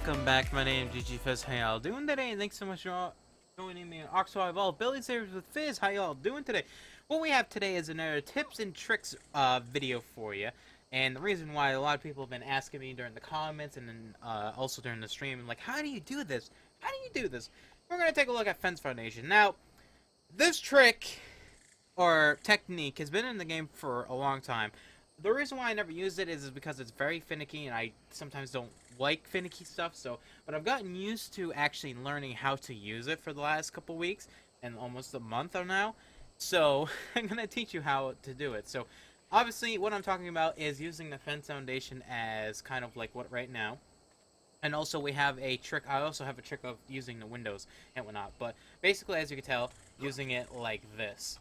Welcome back. My name is Fizz. How y'all doing today? And thanks so much for joining me on ARK Survival Ability Series with Fizz. How y'all doing today? What we have today is another tips and tricks video for you. And the reason why a lot of people have been asking me during the comments and then also during the stream, like, how do you do this? How do you do this? We're going to take a look at Fence Foundation. Now, this trick or technique has been in the game for a long time. The reason why I never used it is because it's very finicky and I sometimes don't like finicky stuff, but I've gotten used to actually learning how to use it for the last couple weeks and almost a month now. So I'm going to teach you how to do it. So obviously what I'm talking about is using the Fence Foundation as kind of like what right now. And also we have a trick, I also have a trick of using the windows and whatnot. But basically, as you can tell, using it like this.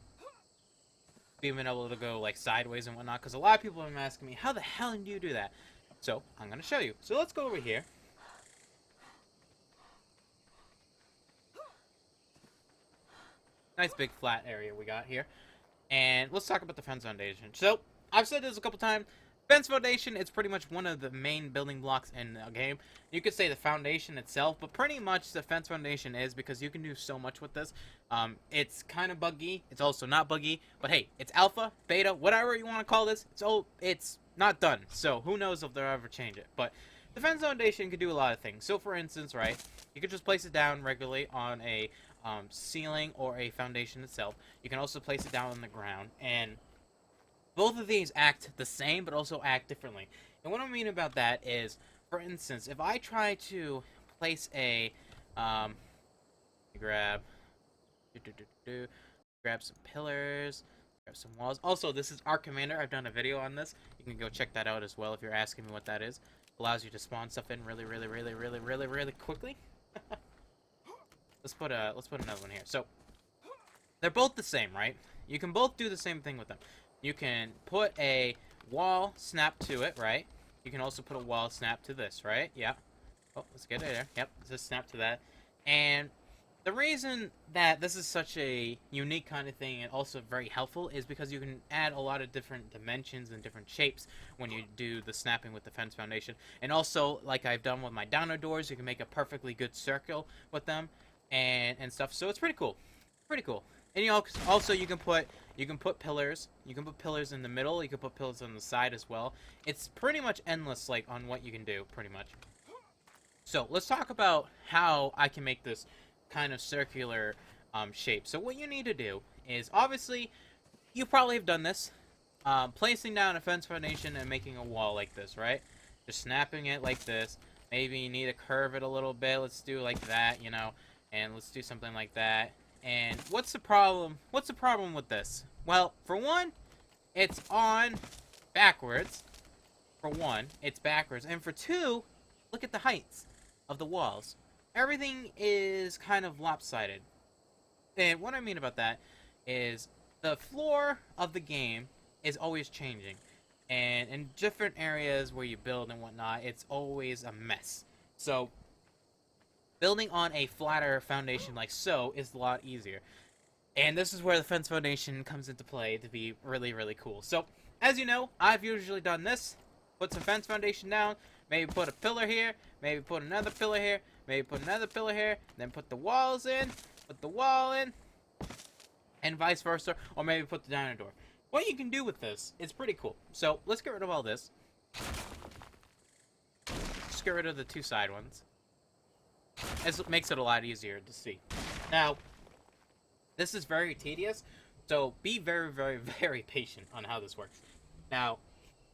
Being able to go like sideways and whatnot, because a lot of people have been asking me, how the hell do you do that? So I'm going to show you. So let's go over here. Nice big flat area we got here. And let's talk about the Fence Foundation. So I've said this a couple times. Fence Foundation is pretty much one of the main building blocks in the game. You could say the foundation itself, but pretty much the Fence Foundation is, because you can do so much with this. It's kind of buggy. It's also not buggy. But hey, it's alpha, beta, whatever you want to call this. It's not done. So who knows if they'll ever change it. But the Fence Foundation can do a lot of things. So for instance, right, you could just place it down regularly on a ceiling or a foundation itself. You can also place it down on the ground, and both of these act the same, but also act differently. And what I mean about that is, for instance, if I try to place a, grab some pillars, grab some walls. Also, this is ARK Commander. I've done a video on this. You can go check that out as well if you're asking me what that is. Allows you to spawn stuff in really quickly. Let's put another one here. So they're both the same, right? You can both do the same thing with them. You can put a wall snap to it, right? You can also put a wall snap to this, right? Yeah. Oh, let's get it there. Yep, just snap to that. And the reason that this is such a unique kind of thing and also very helpful is because you can add a lot of different dimensions and different shapes when you do the snapping with the Fence Foundation. And also, like I've done with my Dinosaurs, you can make a perfectly good circle with them and stuff. So it's pretty cool. Pretty cool. And you also you can put pillars. You can put pillars in the middle. You can put pillars on the side as well. It's pretty much endless, like, on what you can do, pretty much. So let's talk about how I can make this kind of circular shape. So what you need to do is, obviously, you probably have done this, placing down a Fence Foundation and making a wall like this, right? Just snapping it like this. Maybe you need to curve it a little bit. Let's do like that, you know, and let's do something like that. And what's the problem? What's the problem with this? Well, for one, it's on backwards. For one, it's backwards. And for two, look at the heights of the walls. Everything is kind of lopsided. And what I mean about that is the floor of the game is always changing. And in different areas where you build and whatnot, it's always a mess. So building on a flatter foundation like so is a lot easier. And this is where the Fence Foundation comes into play to be really cool. So, as you know, I've usually done this. Put some Fence Foundation down, maybe put a pillar here, maybe put another pillar here, maybe put another pillar here, then put the walls in, put the wall in, and vice versa, or maybe put the dino door. What you can do with this is pretty cool. So, let's get rid of all this. Just get rid of the two side ones. It makes it a lot easier to see. Now, this is very tedious, so be very patient on how this works. Now,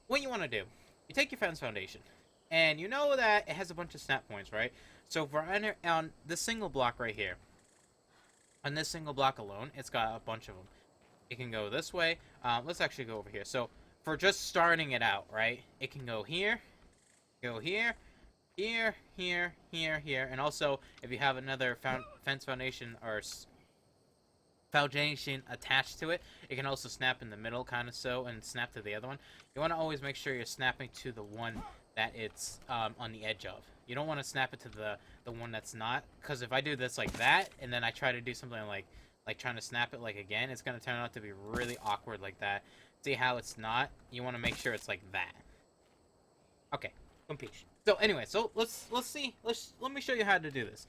what you want to do, you take your Fence Foundation, and you know that it has a bunch of snap points, right? So for on this single block right here, on this single block alone, it's got a bunch of them. It can go this way. Let's actually go over here. So for just starting it out, right, it can go here, here, and also if you have another Fence Foundation or foundation attached to it, it can also snap in the middle, kind of so, and snap to the other one. You want to always make sure you're snapping to the one that it's on the edge of. You don't want to snap it to the one that's not, because if I do this like that, and then I try to do something like trying to snap it like again, it's going to turn out to be really awkward like that. See how it's not? You want to make sure it's like that. Okay, completion. So anyway, so let me show you how to do this.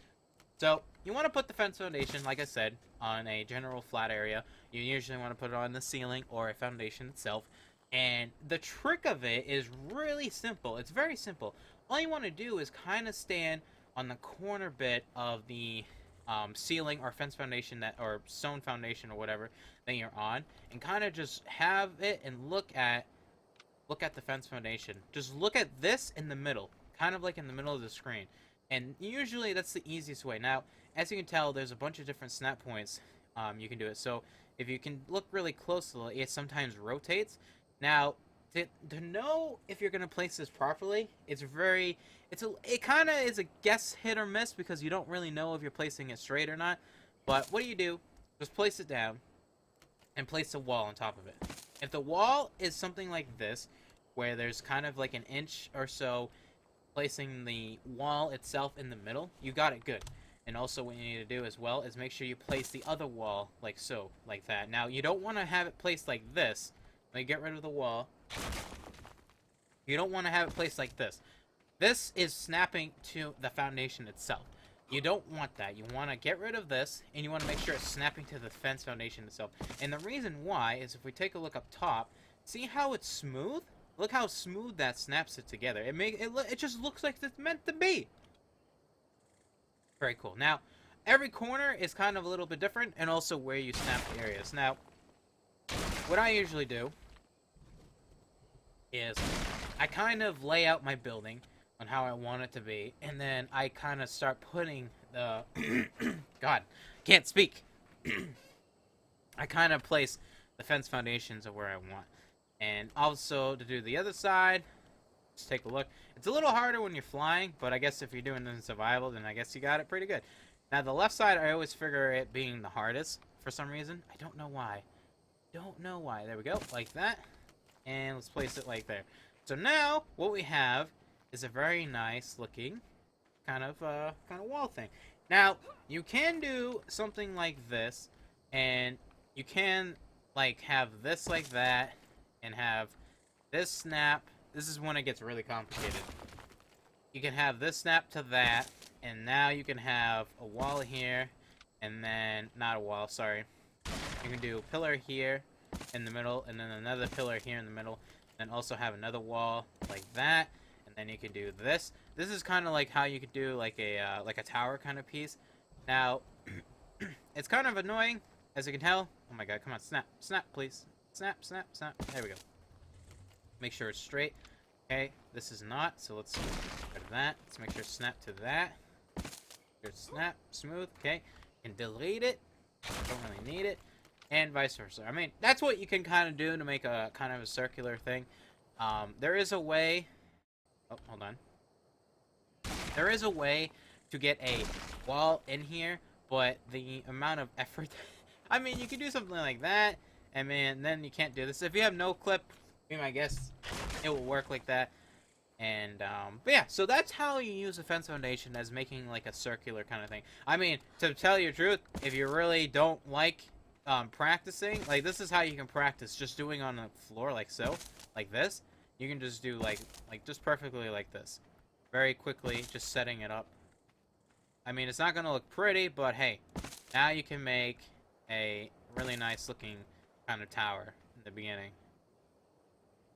So you want to put the fence foundation, like I said, on a general flat area. You usually want to put it on the ceiling or a foundation itself. And the trick of it is really simple. It's very simple. All you want to do is kind of stand on the corner bit of the ceiling or fence foundation that, or stone foundation or whatever that you're on, and kind of just have it and look at the fence foundation. Just look at this in the middle, kind of like in the middle of the screen. And usually that's the easiest way. Now, as you can tell, there's a bunch of different snap points you can do it. So if you can look really closely, it sometimes rotates. Now, to know if you're going to place this properly, it kind of is a guess hit or miss because you don't really know if you're placing it straight or not. But what do? Just place it down and place a wall on top of it. If the wall is something like this, where there's kind of like an inch or so placing the wall itself in the middle, you got it good. And also what you need to do as well is make sure you place the other wall like so, like that. Now, you don't want to have it placed like this. Let me get rid of the wall. You don't want to have it placed like this. This is snapping to the foundation itself. You don't want that. You want to get rid of this, and you want to make sure it's snapping to the fence foundation itself. And the reason why is if we take a look up top, see how it's smooth? Look how smooth that snaps it together. It just looks like it's meant to be. Very cool. Now, every corner is kind of a little bit different, and also where you snap the areas. Now, what I usually do is I kind of lay out my building on how I want it to be, and then I kind of start putting the God, can't speak. I kind of place the fence foundations of where I want. And also to do the other side, just take a look. It's a little harder when you're flying, but I guess if you're doing this in survival, then I guess you got it pretty good. Now the left side, I always figure it being the hardest for some reason. I don't know why. There we go, like that. And let's place it like there. So now what we have is a very nice looking kind of wall thing. Now you can do something like this, and you can like have this like that, and have this snap. This is when it gets really complicated. You can have this snap to that, and now you can have a wall here, and then not a wall, sorry. You can do a pillar here in the middle, and then another pillar here in the middle, and also have another wall like that. And then you can do this. This is kind of like how you could do like a tower kind of piece. Now, it's kind of annoying, as you can tell. Oh my god, come on, snap, snap, please. Snap, snap, snap. There we go. Make sure it's straight. Okay, this is not, so let's get rid of that. Let's make sure snap to that. Here's snap, smooth, okay. And delete it. Don't really need it. And vice versa. I mean, that's what you can kind of do to make a kind of a circular thing. There is a way... Oh, hold on. There is a way to get a wall in here, but the amount of effort... I mean, you can do something like that, and then you can't do this. If you have no clip, I guess it will work like that. And, but yeah, so that's how you use a fence foundation, as making like a circular kind of thing. I mean, to tell you the truth, if you really don't like practicing, like this is how you can practice, just doing on the floor like so, like this. You can just do like just perfectly like this, very quickly, just setting it up. I mean, it's not gonna look pretty, but hey, now you can make a really nice looking kind of tower in the beginning.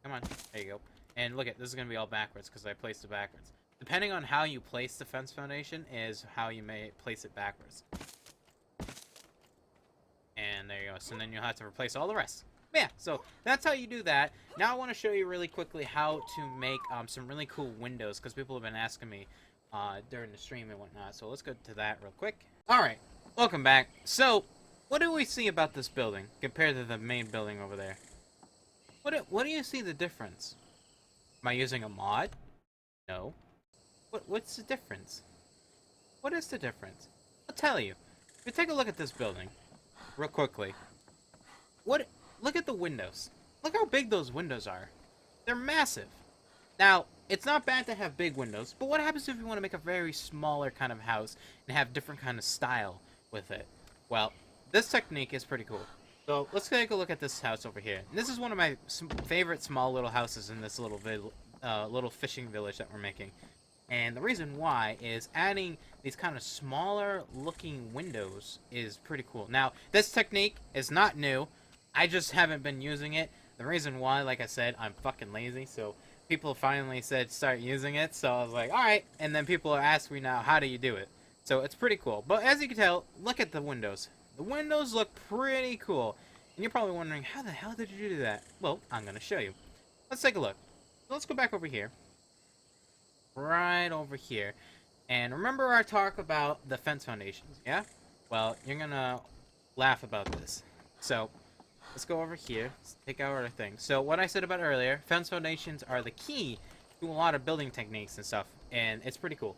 Come on, there you go. And look at this is gonna be all backwards because I placed it backwards. Depending on how you place the fence foundation is how you may place it backwards. And there you go. So then you'll have to replace all the rest. But yeah, so that's how you do that. Now I want to show you really quickly how to make some really cool windows, because people have been asking me during the stream and whatnot. So let's go to that real quick. Alright, welcome back. So, what do we see about this building compared to the main building over there? What do you see the difference? Am I using a mod? No. What's the difference? What is the difference? I'll tell you. If you take a look at this building real quickly. Look at the windows. Look how big those windows are. They're massive. Now, it's not bad to have big windows, but what happens if you want to make a very smaller kind of house and have different kind of style with it? Well, this technique is pretty cool. So, let's take a look at this house over here. And this is one of my favorite small little houses in this little fishing village that we're making. And the reason why is adding these kind of smaller looking windows is pretty cool. Now, this technique is not new. I just haven't been using it. The reason why, like I said, I'm fucking lazy. So people finally said start using it. So I was like, alright. And then people are asking me now, how do you do it? So it's pretty cool. But as you can tell, look at the windows. The windows look pretty cool. And you're probably wondering, how the hell did you do that? Well, I'm going to show you. Let's take a look. Let's go back over here. Right over here. And remember our talk about the fence foundations, yeah? Well, you're gonna laugh about this. So, let's go over here. Let's take out our thing. So, what I said about earlier, fence foundations are the key to a lot of building techniques and stuff. And it's pretty cool.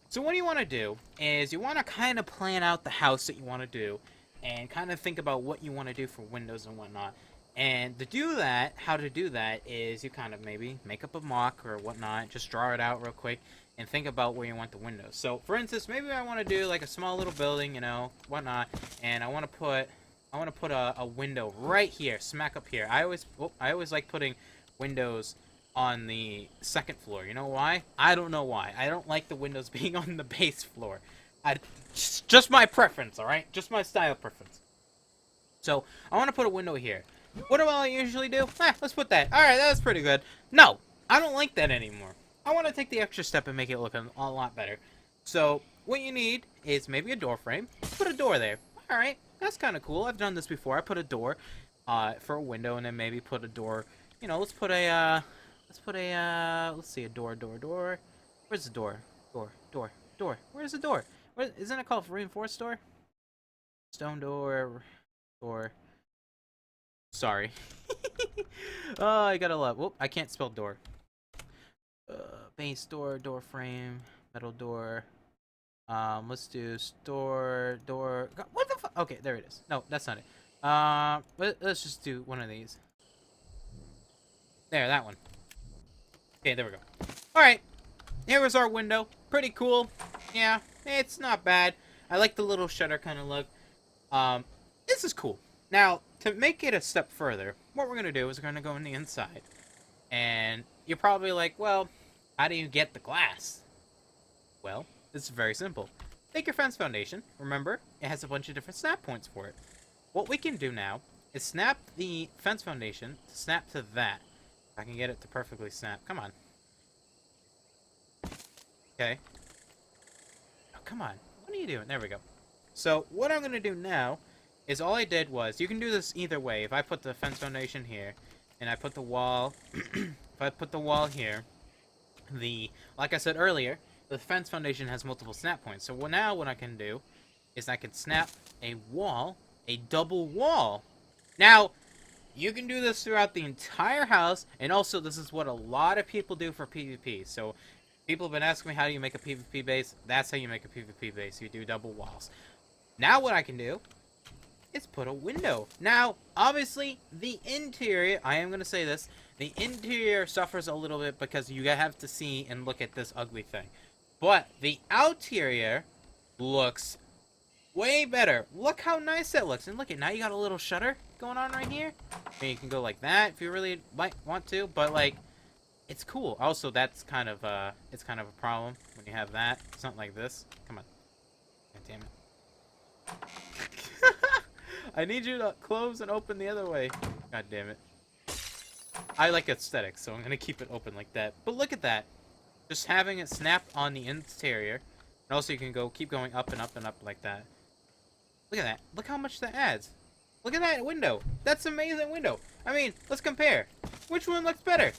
So, what you want to do is you want to kind of plan out the house that you want to do. And kind of think about what you want to do for windows and whatnot. And to do that, how to do that is you kind of maybe make up a mock or whatnot, just draw it out real quick, and think about where you want the windows. So, for instance, maybe I want to do like a small little building, you know, whatnot, and I want to put a window right here, smack up here. I always like putting windows on the second floor. You know why? I don't know why. I don't like the windows being on the base floor. Just my preference, all right? Just my style preference. So, I want to put a window here. What do I usually do? Let's put that. Alright, that was pretty good. No, I don't like that anymore. I want to take the extra step and make it look a lot better. So, what you need is maybe a door frame. Put a door there. Alright, that's kind of cool. I've done this before. I put a door for a window and then maybe put a door. You know, let's see, a door. Where's the door? Door. Where's the door? Isn't it called reinforced door? Stone door. Sorry. Oh, I gotta love. Whoop, I can't spell door. Base door, door frame, metal door. Let's do store, door. God, what the fuck? Okay, there it is. No, that's not it. Let's just do one of these. There, that one. Okay, there we go. Alright, here was our window. Pretty cool. Yeah, it's not bad. I like the little shutter kind of look. This is cool. Now, to make it a step further, what we're going to do is we're going to go on the inside. And you're probably like, well, how do you get the glass? Well, it's very simple. Take your fence foundation. Remember, it has a bunch of different snap points for it. What we can do now is snap the fence foundation to snap to that. If I can get it to perfectly snap. Come on. Okay. Oh, come on. What are you doing? There we go. So, what I'm going to do now is all I did was, you can do this either way. If I put the fence foundation here, and I put the wall, if I put the wall here, like I said earlier, the fence foundation has multiple snap points. So now what I can do is I can snap a wall, a double wall. Now, you can do this throughout the entire house, and also this is what a lot of people do for PvP. So people have been asking me, how do you make a PvP base? That's how you make a PvP base. You do double walls. Now what I can do is put a window. Now, obviously, the interior, I am going to say this, the interior suffers a little bit because you have to see and look at this ugly thing. But the outerior looks way better. Look how nice that looks. And look at, now you got a little shutter going on right here. And you can go like that if you really might want to, but like, it's cool. Also, that's kind of it's kind of a problem when you have that. It's not like this. Come on. God damn it. I need you to close and open the other way. God damn it. I like aesthetics, so I'm going to keep it open like that. But look at that. Just having it snap on the interior. And also you can keep going up and up and up like that. Look at that. Look how much that adds. Look at that window. That's an amazing window. I mean, let's compare. Which one looks better?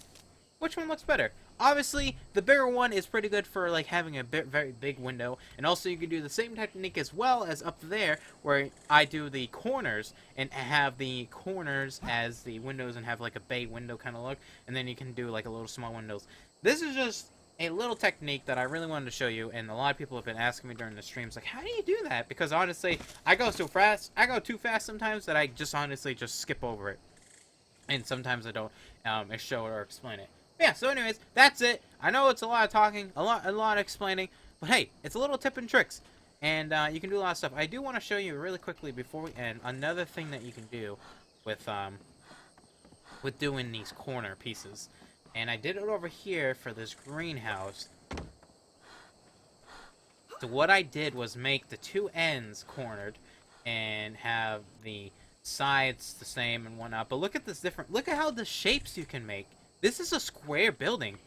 Which one looks better? Obviously, the bigger one is pretty good for like having a very big window, and also you can do the same technique as well as up there, where I do the corners and have the corners as the windows and have like a bay window kind of look, and then you can do like a little small windows. This is just a little technique that I really wanted to show you, and a lot of people have been asking me during the streams, like, how do you do that? Because honestly, I go too fast sometimes that I just honestly just skip over it, and sometimes I don't show it or explain it. Yeah, so anyways, that's it. I know it's a lot of talking, a lot of explaining, but hey, it's a little tip and tricks, and you can do a lot of stuff. I do want to show you really quickly before we end another thing that you can do with doing these corner pieces, and I did it over here for this greenhouse. So what I did was make the two ends cornered and have the sides the same and whatnot. But look at this different. Look at how the shapes you can make. This is a square building,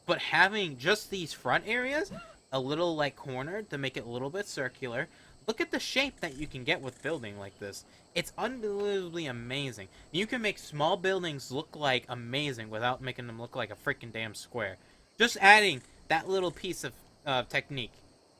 but having just these front areas a little like cornered to make it a little bit circular. Look at the shape that you can get with building like this. It's unbelievably amazing. You can make small buildings look like amazing without making them look like a freaking damn square. Just adding that little piece of technique.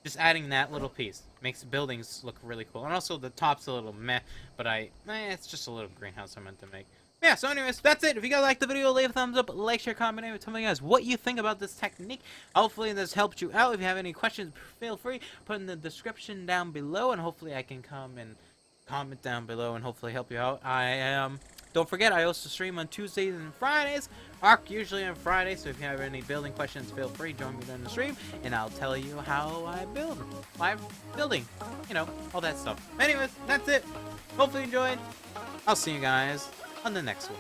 Just adding that little piece makes buildings look really cool. And also the top's a little meh, but it's just a little greenhouse I meant to make. Yeah, so anyways, that's it. If you guys liked the video, leave a thumbs up, like, share, comment, and tell me guys what you think about this technique. Hopefully this helped you out. If you have any questions, feel free, put in the description down below, and hopefully I can come and comment down below and hopefully help you out. Don't forget, I also stream on Tuesdays and Fridays. ARK usually on Fridays, so if you have any building questions, feel free, join me during the stream, and I'll tell you how I build. Live building, you know, all that stuff. Anyways, that's it. Hopefully you enjoyed. I'll see you guys on the next one.